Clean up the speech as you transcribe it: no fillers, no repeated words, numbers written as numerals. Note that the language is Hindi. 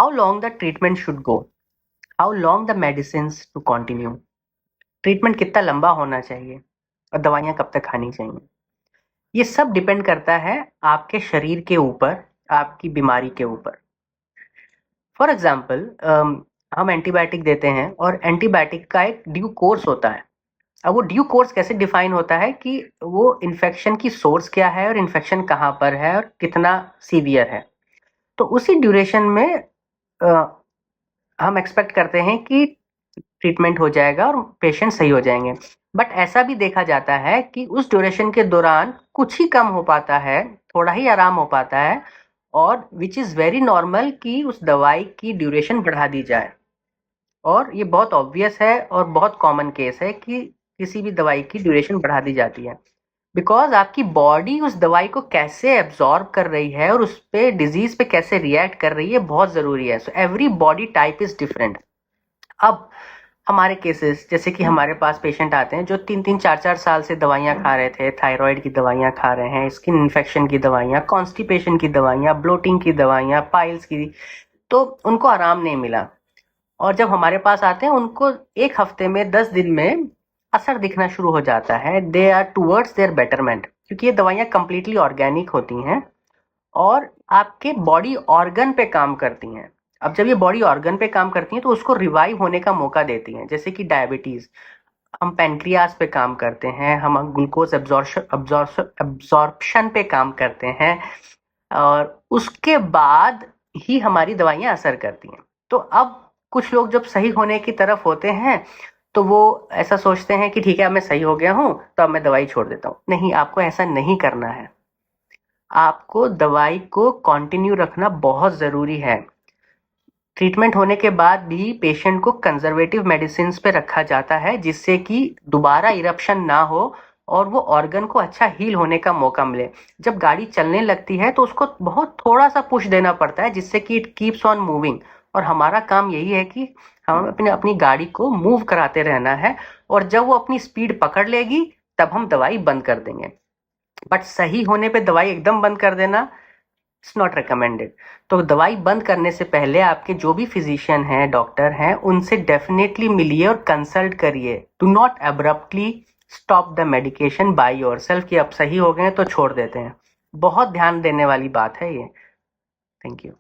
How long the treatment should go, how long the medicines to continue, treatment कितना लंबा होना चाहिए और दवाइयाँ कब तक खानी चाहिए। ये सब डिपेंड करता है आपके शरीर के ऊपर, आपकी बीमारी के ऊपर। फॉर एग्जाम्पल हम एंटीबायोटिक देते हैं और एंटीबायोटिक का एक ड्यू कोर्स होता है। अब वो ड्यू कोर्स कैसे डिफाइन होता है कि वो इन्फेक्शन की सोर्स क्या है और इन्फेक्शन कहाँ पर है और कितना सीवियर है। तो उसी ड्यूरेशन में हम एक्सपेक्ट करते हैं कि ट्रीटमेंट हो जाएगा और पेशेंट सही हो जाएंगे। बट ऐसा भी देखा जाता है कि उस ड्यूरेशन के दौरान कुछ ही कम हो पाता है, थोड़ा ही आराम हो पाता है, और विच इज़ वेरी नॉर्मल कि उस दवाई की ड्यूरेशन बढ़ा दी जाए। और ये बहुत ऑब्वियस है और बहुत कॉमन केस है कि किसी भी दवाई की ड्यूरेशन बढ़ा दी जाती है, बिकॉज आपकी बॉडी उस दवाई को कैसे एब्जॉर्ब कर रही है और उस पे डिजीज पे कैसे रिएक्ट कर रही है बहुत ज़रूरी है। So every body type is different. अब हमारे केसेस जैसे कि हमारे पास पेशेंट आते हैं जो 3-4 साल से दवाइयाँ खा रहे थे, थायराइड की दवाइयाँ खा रहे हैं, स्किन इन्फेक्शन की दवाइयाँ, कॉन्स्टिपेशन की दवाइयाँ, ब्लोटिंग की दवाइयाँ, पाइल्स की, तो उनको आराम नहीं मिला। और जब हमारे पास आते हैं उनको 1 हफ्ते में 10 दिन में असर दिखना शुरू हो जाता है। They are towards their betterment, क्योंकि ये दवाइयाँ कम्प्लीटली ऑर्गेनिक होती हैं और आपके बॉडी ऑर्गन पे काम करती हैं। अब जब ये बॉडी ऑर्गन पे काम करती हैं तो उसको रिवाइव होने का मौका देती हैं। जैसे कि डायबिटीज, हम पेनक्रियास पे काम करते हैं, हम ग्लूकोज एब्जॉर्प्शन पे काम करते हैं, और उसके बाद ही हमारी दवाइयाँ असर करती हैं। तो अब कुछ लोग जब सही होने की तरफ होते हैं तो वो ऐसा सोचते हैं कि ठीक है अब मैं सही हो गया हूँ तो अब मैं दवाई छोड़ देता हूँ। नहीं, आपको ऐसा नहीं करना है। आपको दवाई को कंटिन्यू रखना बहुत ज़रूरी है। ट्रीटमेंट होने के बाद भी पेशेंट को कंजर्वेटिव मेडिसिन पे रखा जाता है जिससे कि दोबारा इरप्शन ना हो और वो ऑर्गन को अच्छा हील होने का मौका मिले। जब गाड़ी चलने लगती है तो उसको बहुत थोड़ा सा पुश देना पड़ता है जिससे कि इट कीप्स ऑन मूविंग, और हमारा काम यही है कि हम अपनी गाड़ी को मूव कराते रहना है, और जब वो अपनी स्पीड पकड़ लेगी तब हम दवाई बंद कर देंगे। बट सही होने पे दवाई एकदम बंद कर देना इट्स नॉट रिकमेंडेड। तो दवाई बंद करने से पहले आपके जो भी फिजिशियन हैं, डॉक्टर हैं, उनसे डेफिनेटली मिलिए और कंसल्ट करिए। Do not abruptly stop the medication by yourself कि अब सही हो गए तो छोड़ देते हैं। बहुत ध्यान देने वाली बात है ये। Thank you.